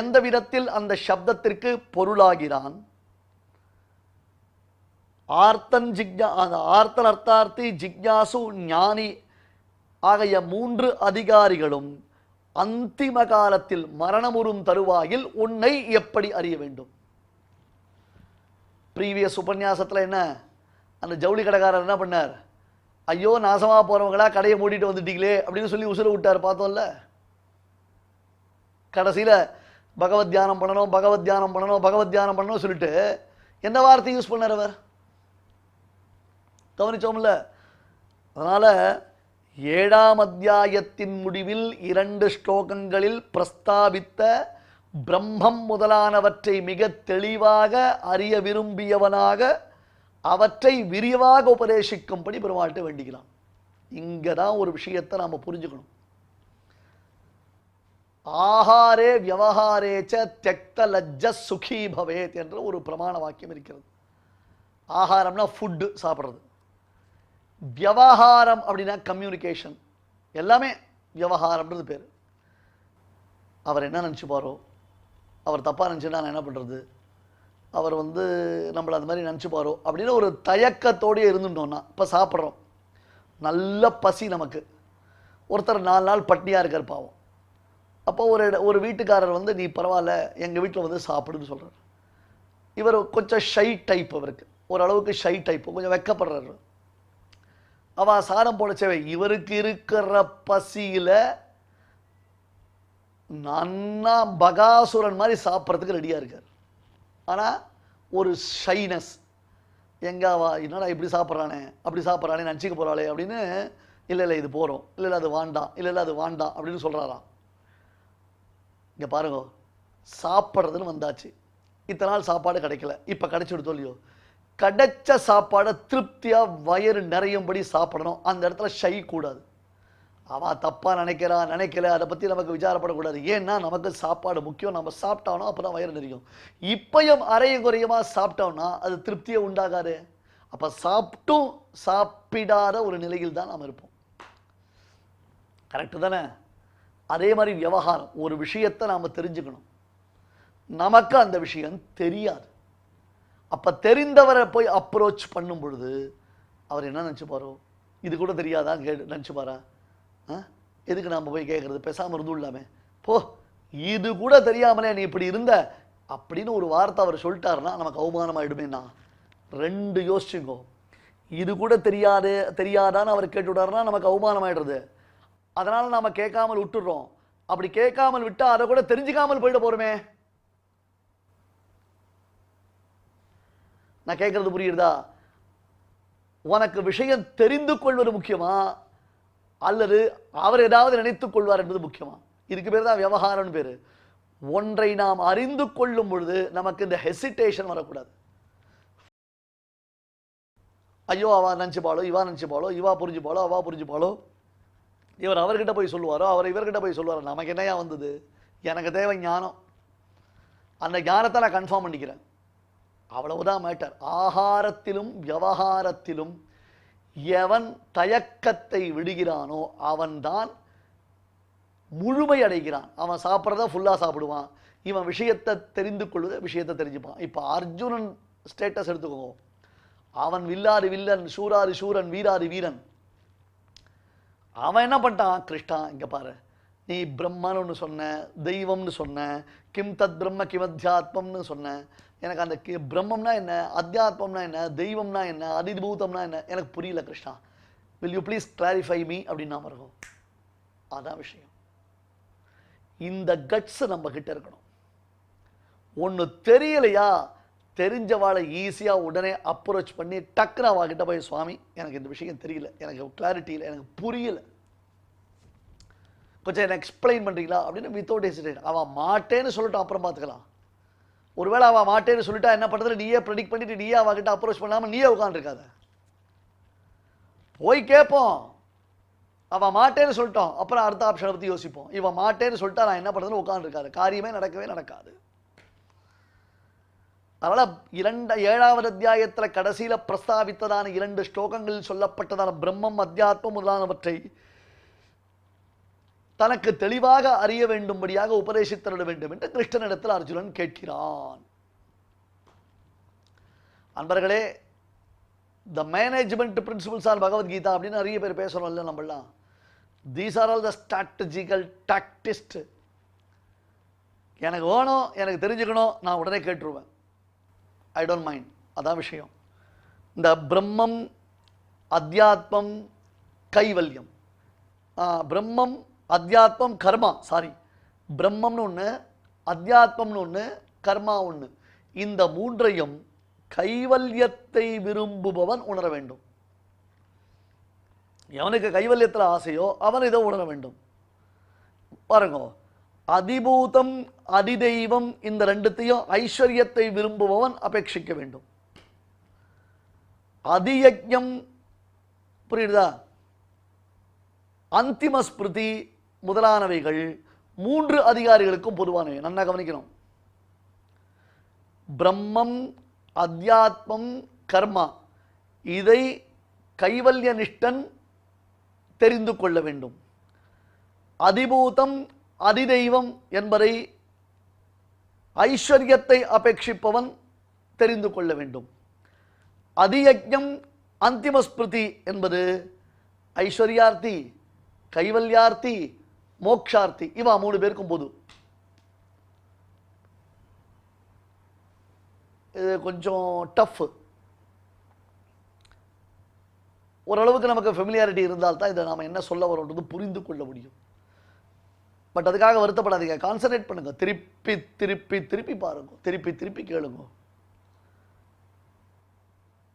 எந்த விதத்தில் அந்த சப்தத்திற்கு பொருளாகிறான், ஆர்த்தன் ஆர்த்தன் அர்த்தார்த்தி ஜிக்ஞாசு ஞானி ஆகிய 3 அதிகாரிகளும் அந்திம காலத்தில் மரணமுறும் தருவாயில் உன்னை எப்படி அறிய வேண்டும். ப்ரீவியஸ் உபன்யாசத்தில் என்ன, அந்த ஜவுளி கடைக்காரர் என்ன பண்ணார், ஐயோ நாசமாக போகிறவங்களா கடையை மூடிட்டு வந்துட்டீங்களே அப்படின்னு சொல்லி உசுர விட்டார், பார்த்தோம்ல. கடைசியில் பகவத் தியானம் பண்ணணும், பகவத் தியானம் பண்ணணும், பகவத் தியானம் பண்ணணும் சொல்லிட்டு என்ன வார்த்தை யூஸ் பண்ணார் அவர், கவனிச்சோம்ல. அதனால் 7ஆம் அத்தியாயத்தின் முடிவில் 2 ஸ்லோகங்களில் பிரஸ்தாபித்த பிரம்மம் முதலானவற்றை மிக தெளிவாக அறிய விரும்பியவனாக அவற்றை விரிவாக உபதேசிக்கும்படி பெருமாள்கிட்ட வேண்டிக்கலாம். இங்கே தான் ஒரு விஷயத்தை நாம் புரிஞ்சுக்கணும். ஆஹாரே வியவஹாரேச்ச தெக்த லஜ்ஜ சுகி பவேத் என்ற ஒரு பிரமாண வாக்கியம் இருக்கிறது. ஆகாரம்னா ஃபுட்டு சாப்பிட்றது, வியவஹாரம் அப்படின்னா கம்யூனிகேஷன், எல்லாமே வியவஹாரம்ன்றது பேர். அவர் என்ன நினச்சிப்பாரோ, அவர் தப்பாக நினச்சுன்னா நான் என்ன பண்ணுறது, அவர் நம்மளை அது மாதிரி நினச்சிப்பாரோ அப்படின்னு ஒரு தயக்கத்தோடு இருந்துட்டோம்னா, இப்போ சாப்பிட்றோம், நல்ல பசி நமக்கு, ஒருத்தர் 4 நாள் பட்னியாக இருக்கார் பாவம். அப்போ ஒரு வீட்டுக்காரர் நீ பரவாயில்ல எங்கள் வீட்டில் சாப்பிடுன்னு சொல்கிறார். இவர் கொஞ்சம் ஷை டைப், அவருக்கு ஓரளவுக்கு ஷை டைப், கொஞ்சம் வெக்கப்படுறாரு. அவ சாரம் போடச்சவே இவருக்கு இருக்கிற பசியில நன்னா பகாசுரன் மாதிரி சாப்பிட்றதுக்கு ரெடியா இருக்கார். ஆனா ஒரு ஷைனஸ், எங்க அவ என்னடா இப்படி சாப்பிட்றானே அப்படி சாப்பிட்றானே நினச்சிக்க போறாளே அப்படின்னு, இல்லை இல்லை இது போகிறோம், இல்லை இல்லை அது வாண்டாம், இல்லை இல்லை அது வாண்டாம் அப்படின்னு சொல்கிறாராம். இங்கே பாருங்க, சாப்பிட்றதுன்னு வந்தாச்சு. இத்தனை நாள் சாப்பாடு கிடைக்கல, இப்போ கிடைச்சிடுதோ இல்லையோ, கிடைச்ச சாப்பாடை திருப்தியாக வயிறு நிறையும்படி சாப்பிடணும். அந்த இடத்துல ஷை கூடாது. அவன் தப்பாக நினைக்கல, அதை பற்றி நமக்கு விசாரப்படக்கூடாது. ஏன்னா நமக்கு சாப்பாடு முக்கியம். நம்ம சாப்பிட்டோம்னா அப்போ தான் வயிறு நிறையும். இப்பயும் அரையும் குறையமாக சாப்பிட்டோம்னா அது திருப்தியை உண்டாகாது. அப்போ சாப்பிட்டும் சாப்பிடாத ஒரு நிலையில் தான் நாம் இருப்போம். கரெக்டு தானே? அதே மாதிரி விவகாரம், ஒரு விஷயத்தை நாம் தெரிஞ்சுக்கணும். நமக்கு அந்த விஷயம் தெரியாது. அப்போ தெரிந்தவரை போய் அப்ரோச் பண்ணும் பொழுது அவர் என்ன நினச்சிப்பாரோ, இது கூட தெரியாதா நினச்சிப்பாரா? எதுக்கு நாம் போய் கேட்குறது, பேசாமல் இருந்து இல்லாமே போ, இது கூட தெரியாமலே நீ இப்படி இருந்த அப்படின்னு ஒரு வார்த்தை அவர் சொல்லிட்டாருன்னா நமக்கு அவமானமாயிடுமேண்ணா. ரெண்டு யோசிச்சுங்கோ. இது கூட தெரியாதான்னு அவர் கேட்டு விட்டாருன்னா நமக்கு அவமானமாயிடுறது. அதனால் நாம் கேட்காமல் விட்டுடுறோம். அப்படி கேட்காமல் விட்டால் அதை கூட தெரிஞ்சுக்காமல் போயிட போகிறோமே. நான் கேட்கறது புரியுறதா? உனக்கு விஷயம் தெரிந்து கொள்வது முக்கியமா அல்லது அவர் ஏதாவது நினைத்துக் கொள்வார் என்பது முக்கியமா? இதுக்கு பேர் தான் விவகாரம்னு பேரு. ஒன்றை நாம் அறிந்து கொள்ளும் பொழுது நமக்கு இந்த ஹெசிடேஷன் வரக்கூடாது. ஐயோ அவ நினைச்சுப்பாளோ, இவா நினைச்சுப்பாளோ, இவா புரிஞ்சுப்பாளோ, அவா புரிஞ்சுப்பாளோ, இவர் அவர்கிட்ட போய் சொல்லுவாரோ, அவர் இவர்கிட்ட போய் சொல்லுவாரோ, நமக்கு என்னையா வந்தது? எனக்கு தேவை ஞானம். அந்த ஞானத்தை நான் கன்ஃபார்ம் பண்ணிக்கிறேன். அவ்வளவுதான் மேட்டர். ஆகாரத்திலும் விவகாரத்திலும் எவன் தயக்கத்தை விடுகிறானோ அவன்தான் முழுமை அடைகிறான். அவன் சாப்பிட்றத ஃபுல்லாக சாப்பிடுவான். இவன் விஷயத்தை தெரிந்து கொள்வத விஷயத்தை தெரிஞ்சுப்பான். இப்போ அர்ஜுனன் ஸ்டேட்டஸ் எடுத்துக்கோங்க. அவன் வில்லாறு வில்லன், சூராறு சூரன், வீராறு வீரன். அவன் என்ன பண்ணிட்டான்? கிருஷ்ணா இங்கே பாரு, நீ பிரம்மன்னு ஒன்று சொன்ன, தெய்வம்னு சொன்ன, கிம் தத் பிரம்ம கிமத்தியாத்மம்னு சொன்ன. எனக்கு அந்த பிரம்மம்னா என்ன, அத்தியாத்மம்னா என்ன, தெய்வம்னா என்ன, அதிபூதம்னா என்ன எனக்கு புரியல Krishna. Will you please clarify me அப்படின்னு நாம இருக்கும். அதான் விஷயம். இந்த கட்ஸ் நம்ம கிட்ட இருக்கணும். ஒன்று தெரியலையா, தெரிஞ்சவாளை ஈஸியாக உடனே அப்ரோச் பண்ணி டக்குன்னு அவகிட்ட போய், சுவாமி எனக்கு இந்த விஷயம் தெரியல, எனக்கு கிளாரிட்டி இல்லை, எனக்கு புரியல, கொஞ்சம் என்ன எக்ஸ்பிளைன் பண்ணுறீங்களா அப்படின்னு வித்தவுட் ஹெசிடேஷன். அவன் மாட்டேன்னு சொல்லிட்டு அப்புறம் பார்த்துக்கலாம். ஒருவேளை அவள் மாட்டேன்னு சொல்லிட்டா என்ன பண்ணுறது, நீயே ப்ரெடிக்ட் பண்ணிட்டு நீயே அவகிட்ட அப்ரோச் பண்ணாமல் நீயே உட்காந்துருக்காத, போய் கேட்போம். அவன் மாட்டேன்னு சொல்லிட்டோம், அப்புறம் அடுத்த ஆப்ஷனை பற்றி யோசிப்போம். இவன் மாட்டேன்னு சொல்லிட்டா நான் என்ன பண்ணுறதுன்னு உட்காந்துருக்காரு, காரியமே நடக்கவே நடக்காது. அதனால் 7வது அத்தியாயத்தில் கடைசியில் பிரஸ்தாபித்ததான 2 ஸ்லோகங்களில் சொல்லப்பட்டதான பிரம்மம், அத்தியாத்மம் முதலானவற்றை தனக்கு தெளிவாக அறிய வேண்டும்படியாக உபதேசித்தர வேண்டும் என்று கிருஷ்ணனிடத்தில் அர்ஜுனன் கேட்கிறான். அன்பர்களே, the management principles are Bhagavad Gita அப்படின்னு நிறைய பேர் பேசுகிறோம் இல்லை நம்மளாம். These are all the strategical tactics. எனக்கு வேணும், எனக்கு தெரிஞ்சுக்கணும், நான் உடனே கேட்டுருவேன். I don't mind. அதான் விஷயம். இந்த பிரம்மம், அத்தியாத்மம், கைவல்யம், பிரம்மம், அத்தியாத்மம், கர்மா, பிரம்மம்னு ஒன்று, அத்தியாத்மம்னு ஒன்று, கர்மா ஒன்று. இந்த 3ஐயும் கைவல்யத்தை விரும்புபவன் உணர வேண்டும். எவனுக்கு கைவல்யத்தில் ஆசையோ அவன் இதை உணர வேண்டும். பாருங்க, அதிபூதம், அதிதெய்வம், இந்த 2த்தையும் ஐஸ்வர்யத்தை விரும்புபவன் அபேட்சிக்க வேண்டும். அதியஜ்ஞம், புரியுதா, அந்திம ஸ்மிருதி முதலானவைகள் 3 அதிகாரிகளுக்கும் பொதுவானவை. நல்லா கவனிக்கணும். பிரம்மம், அத்தியாத்மம், கர்மா, இதை கைவல்ய நிஷ்டன் தெரிந்து கொள்ள வேண்டும். அதிபூதம், அதிதெய்வம் என்பதை ஐஸ்வர்யத்தை அபேட்சிப்பவன் தெரிந்து கொள்ள வேண்டும். அதியஜ்ஞம், அந்திம ஸ்மிருதி என்பது ஐஸ்வர்யார்த்தி, கைவல்யார்த்தி, மோக்ஷார்த்தி, இவா 3 பேருக்கும் பொது. இது கொஞ்சம் டஃப். ஓரளவுக்கு நமக்கு ஃபெமிலியாரிட்டி இருந்தால் தான் இதை நாம் என்ன சொல்ல வரோன்றது புரிந்து கொள்ள முடியும். பட் அதுக்காக வருத்தப்படாதீங்க, கான்சன்ட்ரேட் பண்ணுங்க, திருப்பி திருப்பி திருப்பி பாருங்க, திருப்பி திருப்பி கேளுங்க.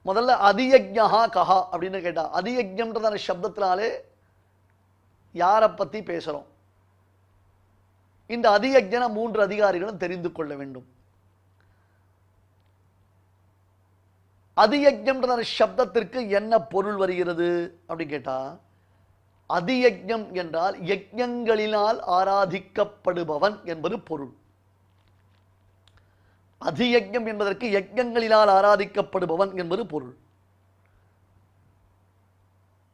முதல்ல அதியஜ்ஞா கஹா அப்படின்னு கேட்டா, அதியஜ்ஞம்ன்றதான சப்தத்தினாலே யாரை பத்தி பேசுறோம்? இந்த அதியஜ்ஞன 3 அதிகாரிகளும் தெரிந்து கொள்ள வேண்டும். அதியஜ்ஞம்ன்றதான சப்தத்திற்கு என்ன பொருள் வருகிறது அப்படி கேட்டா, அதியஜ்ஞம் என்றால் யஜ்ஞங்களினால் ஆராதிக்கப்படுபவன் என்பது பொருள். அதியஜ்ஞம் என்பதற்கு யஜ்ஞங்களினால் ஆராதிக்கப்படுபவன் என்பது பொருள்.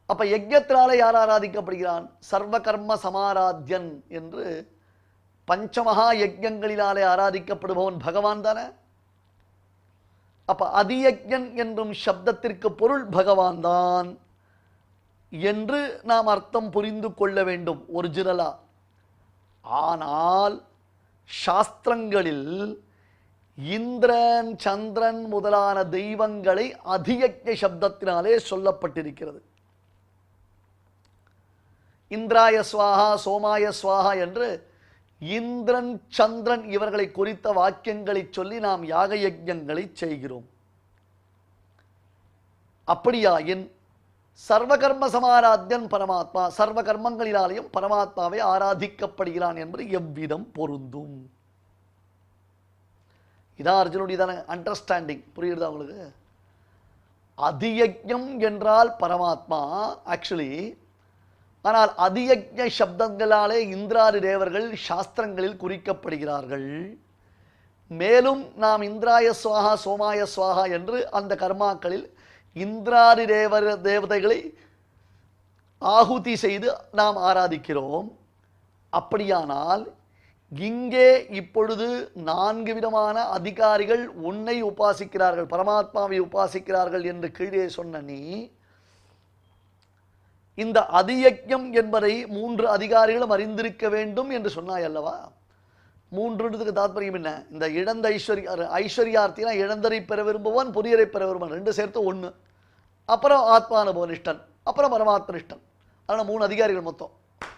அப்ப யஜ்ஞத்தினாலே யார் ஆராதிக்கப்படுகிறான்? சர்வ கர்ம சமாராத்யன் என்று பஞ்சமகா யஜ்ஞங்களினாலே ஆராதிக்கப்படுபவன் பகவான் தானே. அப்ப அதியஜ்ஞன் என்றும் சப்தத்திற்கு பொருள் பகவான் தான் என்று நாம் அர்த்தம் புரிந்து கொள்ள வேண்டும் ஒரிஜினலா. ஆனால் சாஸ்திரங்களில் இந்திரன் சந்திரன் முதலான தெய்வங்களை அதியஜ்ஞ சப்தத்தினாலே சொல்லப்பட்டிருக்கிறது. இந்திராய ஸ்வாஹா சோமாய ஸ்வாஹா என்று இந்திரன் சந்திரன் இவர்களை குறித்த வாக்கியங்களை சொல்லி நாம் யாக யஜ்ஞங்களை செய்கிறோம். அப்படியாயின் சர்வகர்ம சமாராத்யன் பரமாத்மா, சர்வ கர்மங்களினாலேயும் பரமாத்மாவை ஆராதிக்கப்படுகிறான் என்பது எவ்விதம் பொருந்தும்? இதான் அர்ஜுனுடையதான அண்டர்ஸ்டாண்டிங். புரியுதா உங்களுக்கு? அதியஜ்ஞம் என்றால் பரமாத்மா ஆக்சுவலி. ஆனால் அதியஜ்ஞ சப்தங்களாலே இந்திராதி தேவர்கள் சாஸ்திரங்களில் குறிக்கப்படுகிறார்கள். மேலும் நாம் இந்திராய ஸ்வாஹா சோமாய ஸ்வாஹா என்று அந்த கர்மாக்களில் இந்திராதி தேவதைகளை ஆகுதி செய்து நாம் ஆராதிக்கிறோம். அப்படியானால் இங்கே இப்பொழுது 4 விதமான அதிகாரிகள் உன்னை உபாசிக்கிறார்கள், பரமாத்மாவை உபாசிக்கிறார்கள் என்று கீழே சொன்ன நீ, இந்த அதியஜ்ஞம் என்பதை 3 அதிகாரிகளும் அறிந்திருக்க வேண்டும் என்று சொன்னாய் அல்லவா? 3ன்றதுக்கு தாத்பரியம் என்ன? இந்த இழந்த ஐஸ்வர்யார்த்தினா இழந்தரை பெற விரும்புவான், புரியரை பெற விரும்புவான், 2 சேர்த்து 1. அப்புறம் ஆத்மானுபவ நிஷ்டன், அப்புறம் பரமாத்ம நிஷ்டன். அதனால் 3 அதிகாரிகள் மொத்தம்.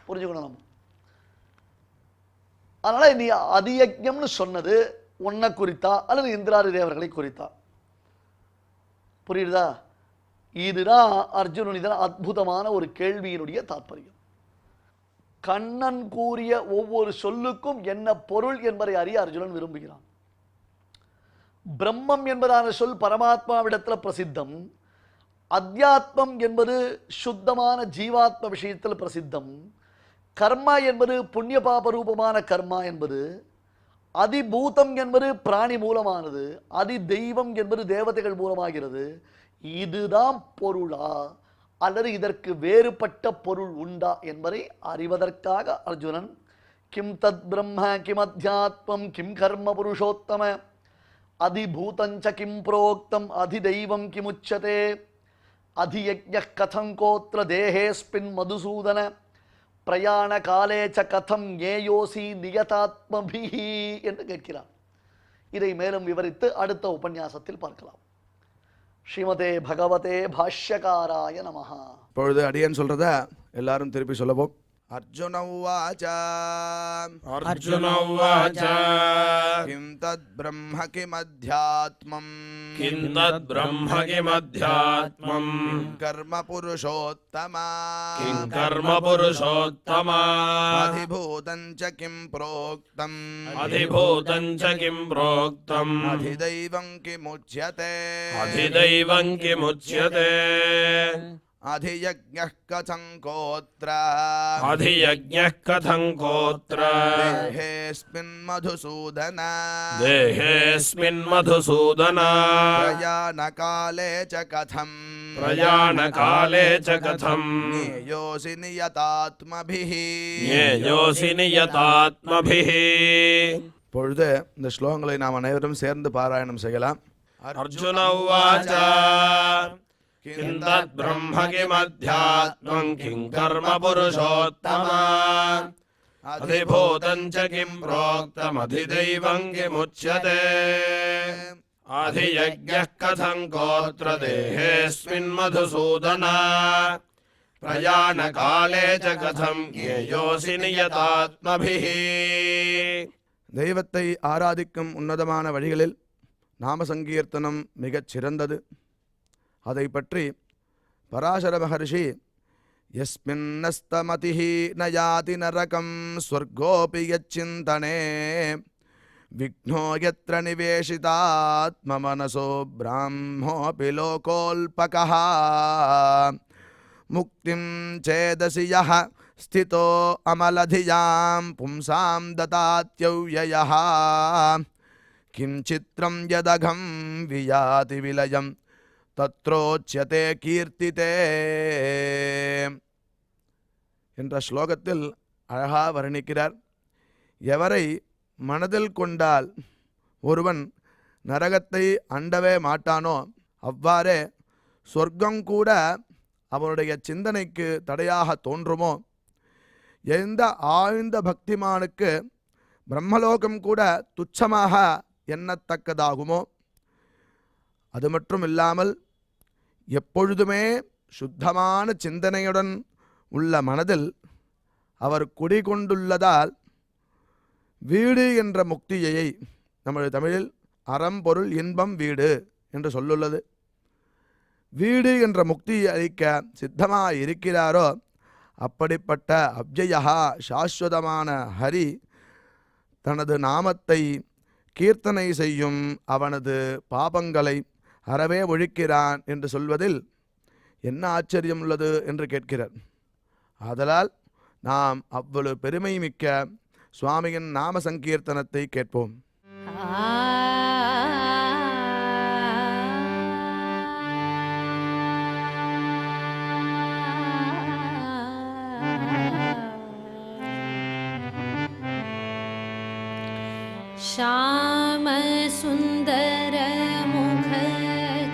புரிஞ்சுக்கணும் நம்ம. அதனால நீ அதியஜ்ஞம்னு சொன்னது உன்னை குறித்தா அல்லது இந்திராதி தேவர்களை குறித்தா? புரியுதா? இதுதான் அர்ஜுனனின் அற்புதமான ஒரு கேள்வியினுடைய தாற்பயம். கண்ணன் கூறிய ஒவ்வொரு சொல்லுக்கும் என்ன பொருள் என்பதை அறிய அர்ஜுனன் விரும்புகிறான். பிரம்மம் என்பதான சொல் பரமாத்மாவிடத்தில் பிரசித்தம். அத்தியாத்மம் என்பது சுத்தமான ஜீவாத்ம விஷயத்தில் பிரசித்தம். கர்மா என்பது புண்ணிய பாப ரூபமான கர்மா என்பது. அதிபூதம் என்பது பிராணி மூலமானது. அதி தெய்வம் என்பது தேவதைகள் மூலமாகிறது. இதுதான் பொருளா அல்லது இதற்கு வேறுபட்ட பொருள் உண்டா என்பதை அறிவதற்காக அர்ஜுனன் கிம் தத் பிரம்ம கிம் அத்தியாத்மம் கிம் கர்ம புருஷோத்தம அதிபூதஞ்ச கிம் புரோக்தம் அதிதெய்வம் கிமுச்சதே அதியஜ்ஞ கதம் கோத்ர தேஹேஸ்மின் மதுசூதன பிரயாண காலேச்ச கதம் ஞேயோசி நியதாத்மபிஹி என்று கேட்கிறான். இதை மேலும் விவரித்து அடுத்த உபன்யாசத்தில் பார்க்கலாம். ஸ்ரீமதே பகவதே பாஷ்யகாராய நமஹ. இப்பொழுது அடியன் சொல்றத எல்லாரும் திருப்பி சொல்லவும். அர்ஜுன உவாச அர்ஜுன உவாச கிம் தத் பிரம்ம கிம் அத்யாத்மம் கிம் தத் பிரம்ம கிம் அத்யாத்மம் கர்ம புருஷோத்தம கிம் கர்ம புருஷோத்தம அதிபூதம் ச கிம் ப்ரோக்தம் அதிபூதம் ச கிம் ப்ரோக்தம் அதிதைவம் கிமுச்யதே அதிதைவம் கிமுச்யதே அதியஜ்ஞः கதம் கோத்ர அதியஜ்ஞः கதம் கோத்ர தேஹேஸ்மின் மதுசூதன தேஹேஸ்மின் மதுசூதன பிரயாணகாலே ச கதம் பிரயாணகாலே ச கதம் ஞேயோசி நியதாத்மபிஹ ஞேயோசி நியதாத்மபிஹ. பொழுது இந்த ஸ்லோகங்களை நாம் அனைவரும் சேர்ந்து பாராயணம் செய்யலாம். அர்ஜுன உவாச கிம் தத் பிரம்ம கிம் அத்யாத்மம் கிம் கர்ம புருஷோத்தம அதிபூதம் ச கிம் ப்ரோக்தம் அதிதைவம் கிமுச்யதே अधियज्ञः कथं गोत्र देहेऽस्मिन् मधुसूदन प्रयाणकाले च कथं ज्ञेयोऽसि नियतात्मभिः. தெய்வத்தை ஆராதிக்கும் உன்னதமான வழிகளில் நாம சங்கீர்த்தனம் மிகச் சிறந்தது. அதை பற்றி பராசர மகர்ஷி யஸ்மின்னஸ்தமதிஹி நயாதி நரகம் ஸ்வர்கோபி யச்சிந்தனே விக்னோ யத்ர நிவேஷிதாத்மமனசோ பிராம்மோபி லோகோல்பகः முக்திம் சேதசி யஹ ஸ்திதோ அமலதியாம் பும்சாம் ததாத்யவ்யயः கிஞ்சித்ரம் யதகம் வியாதி விலயம் தத்ரோச்யதே கீர்த்திதே என்ற ஸ்லோகத்தில் அழகா வர்ணிக்கிறார். எவரை மனதில் கொண்டால் ஒருவன் நரகத்தை அண்டவே மாட்டானோ அவ்வாறே சொர்க்கம் கூட அவனுடைய சிந்தனைக்கு தடையாக தோன்றுமோ, எந்த ஆழ்ந்த பக்திமானுக்கு பிரம்மலோகம் கூட துச்சமாக எண்ணத்தக்கதாகுமோ, அது மட்டும் இல்லாமல் எப்பொழுதுமே சுத்தமான சிந்தனையுடன் உள்ள மனதில் அவர் குடிகொண்டுள்ளதால் வீடு என்ற முக்தியை நமது தமிழில் அறம்பொருள் இன்பம் வீடு என்று சொல்லுள்ளது. வீடு என்ற முக்தியை அளிக்க சித்தமாக இருக்கிறாரோ அப்படிப்பட்ட அவ்யயா சாஸ்வதமான ஹரி தனது நாமத்தை கீர்த்தனை செய்யும் அவனது பாபங்களை அறவே ஒழிக்கிறான் என்று சொல்வதில் என்ன ஆச்சரியம் உள்ளது என்று கேட்கிறார். ஆதலால் நாம் அவ்வளவு பெருமை மிக்க சுவாமியின் நாம சங்கீர்த்தனத்தை கேட்போம். श्याम सुंदर मुख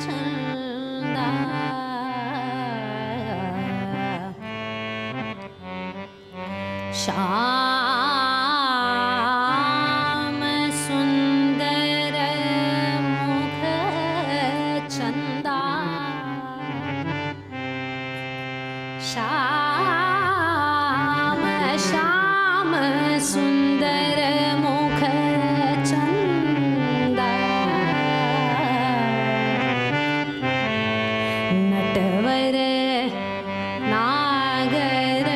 चंदा श्याम सुंदर मुख चंदा श्याम श्याम सुंदर मुख चंदा नटवर नागर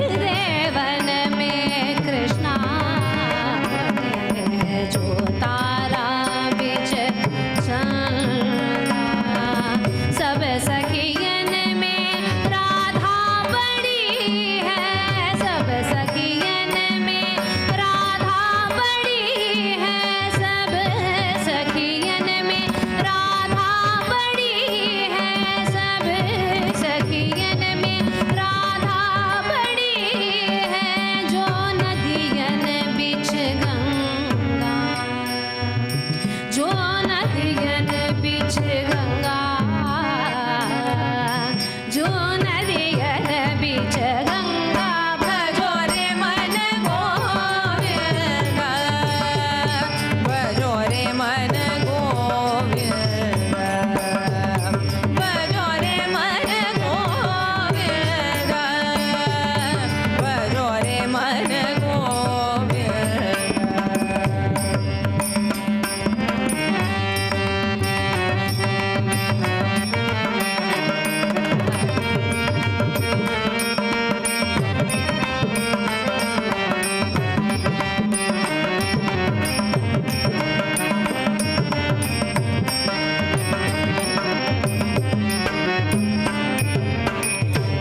निर्देवन में कृष्णा जो तारा बिच चंदा सब सखियन में राधा बड़ी है सब सखियन में राधा बड़ी है सब सखियन में राधा बड़ी है सब सखियन में राधा बड़ी है जो नदियन बिच गंगा जो नदियन बिच गंगा जो नदियन बिच गंगा भजो रे मन गोविंदा भजो रे मन गोविंदा भजो रे मन गोविंदा भजो रे मन गोविंदा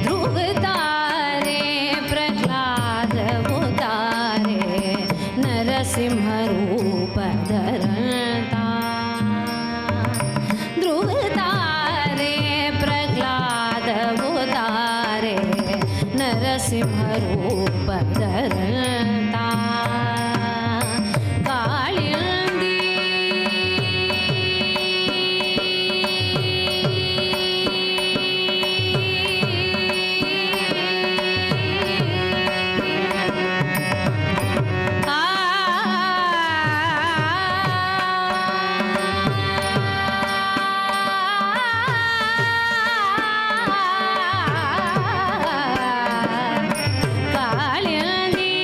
ध्रुव तारे प्रह्लाद उतारे नरसिंह रूप धरता ध्रुव तारे प्रह्लाद उतारे नरसिंह रूप धरता कालिंदी कालिंदी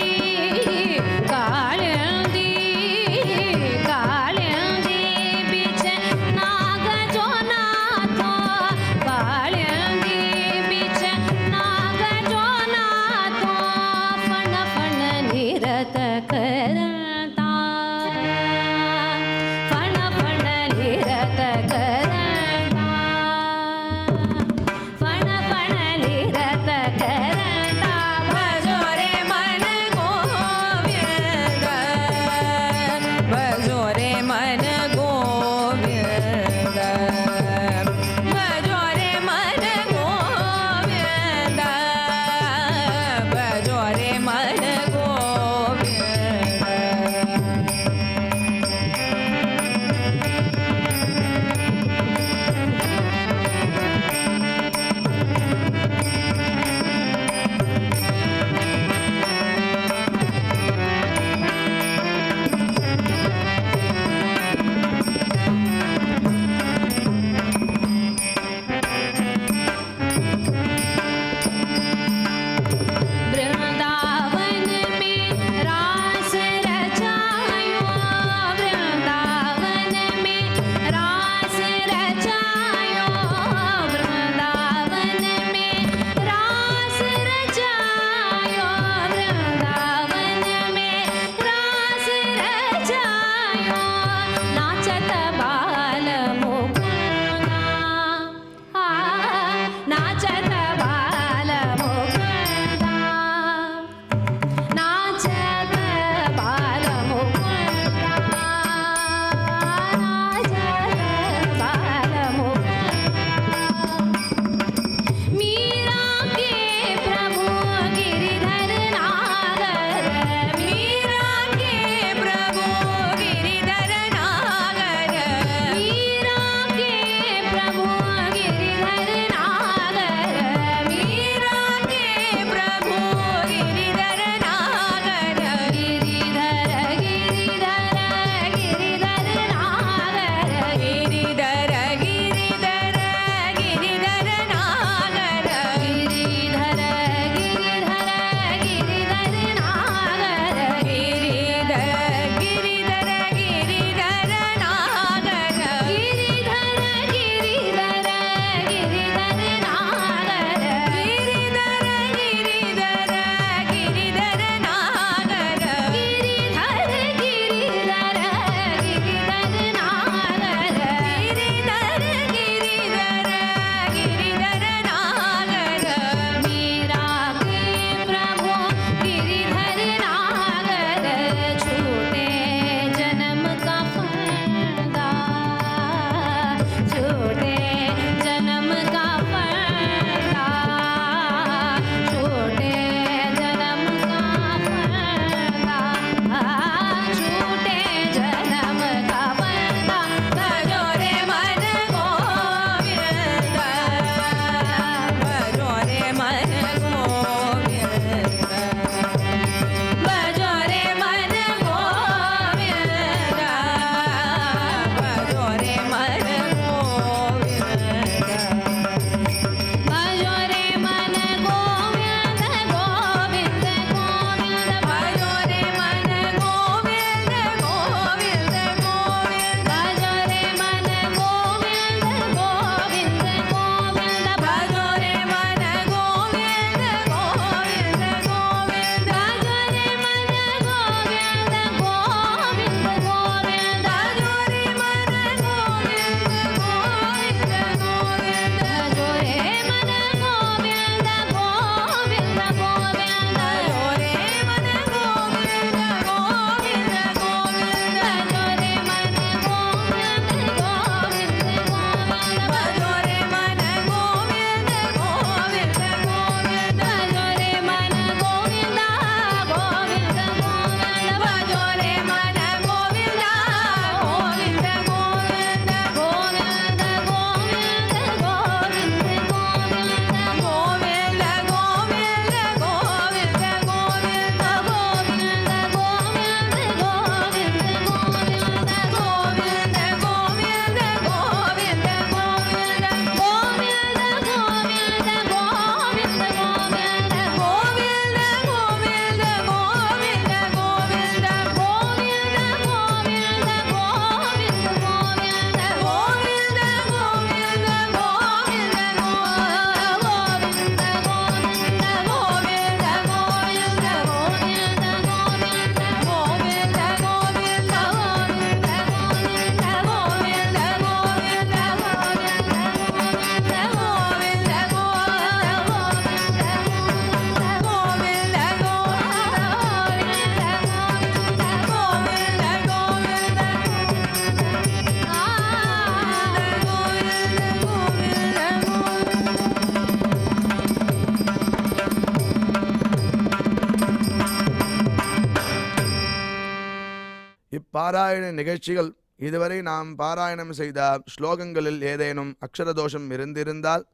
பாராயண நிகழ்ச்சிகள் இதுவரை நாம் பாராயணம் செய்த ஸ்லோகங்களில் ஏதேனும் அக்ஷரதோஷம் இருந்திருந்தால்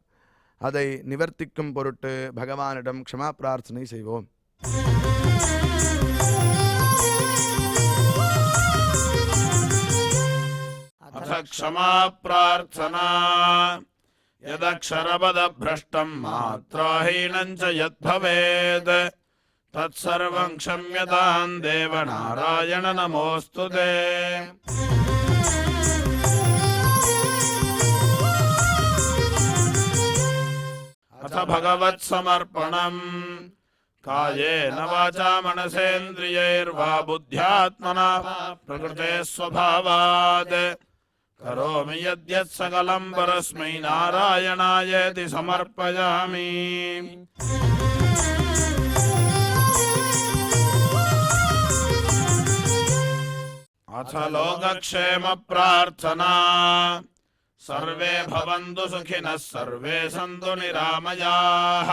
அதை நிவர்த்திக்கும் பொருட்டு பகவானிடம் க்ஷமா பிரார்த்தனை செய்வோம். अथ क्षमा प्रार्थना यदक्षरपदभ्रष्टं मात्राहीनं च यद्भवेत् तत्सर्वं क्षम्यतां देव नारायण नमोऽस्तु ते. अथ भगवत्समर्पणम् कायेन वाचा मनसेन्द्रियैर्वा बुद्ध्यात्मना प्रकृते स्वभावात् करोमि यद्यत् सकलं परस्मै नारायणायेति समर्पयामि. अथ लोकक्षेम प्रार्थना सर्वे भवन्तु सुखिनः सर्वे सन्तु निरामयाः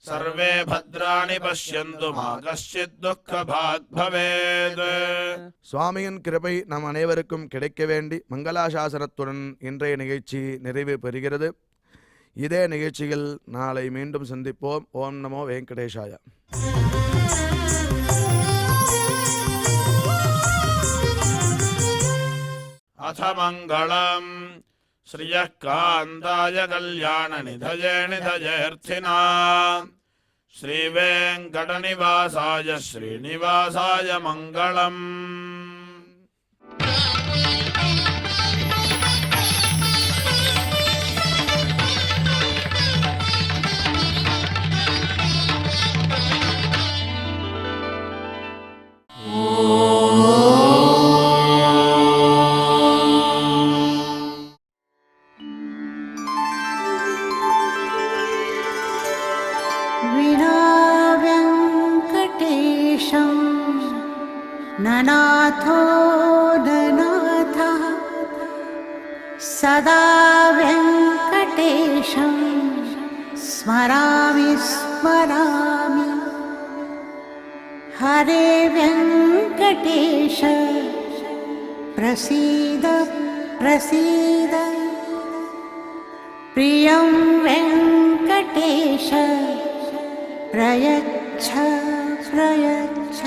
सर्वे भद्राणि पश्यन्तु मा कश्चित् दुःखभाग् भवेत्. சுவாமியின் கிருபை நம் அனைவருக்கும் கிடைக்க வேண்டி மங்களாசாசனத்துடன் இன்றைய நிகழ்ச்சி நிறைவு பெறுகிறது. இதே நிகழ்ச்சியில் நாளை மீண்டும் சந்திப்போம். ஓம் நமோ வெங்கடேஷாய. अथ मङ्गलम् श्रियः कान्ताय कल्याणनिधये निधयेऽर्थिना श्रीवेङ्कटनिवासाय श्रीनिवासाय मङ्गलम्. विनाव्यङ्कटेशं ननाथो ननाथः सदा व्यङ्कटेशं स्मरामि स्मरामि. हरे व्यङ्कटेश प्रसीद प्रसीद. प्रियं वेङ्कटेश प्रयच्छ प्रयच्छ.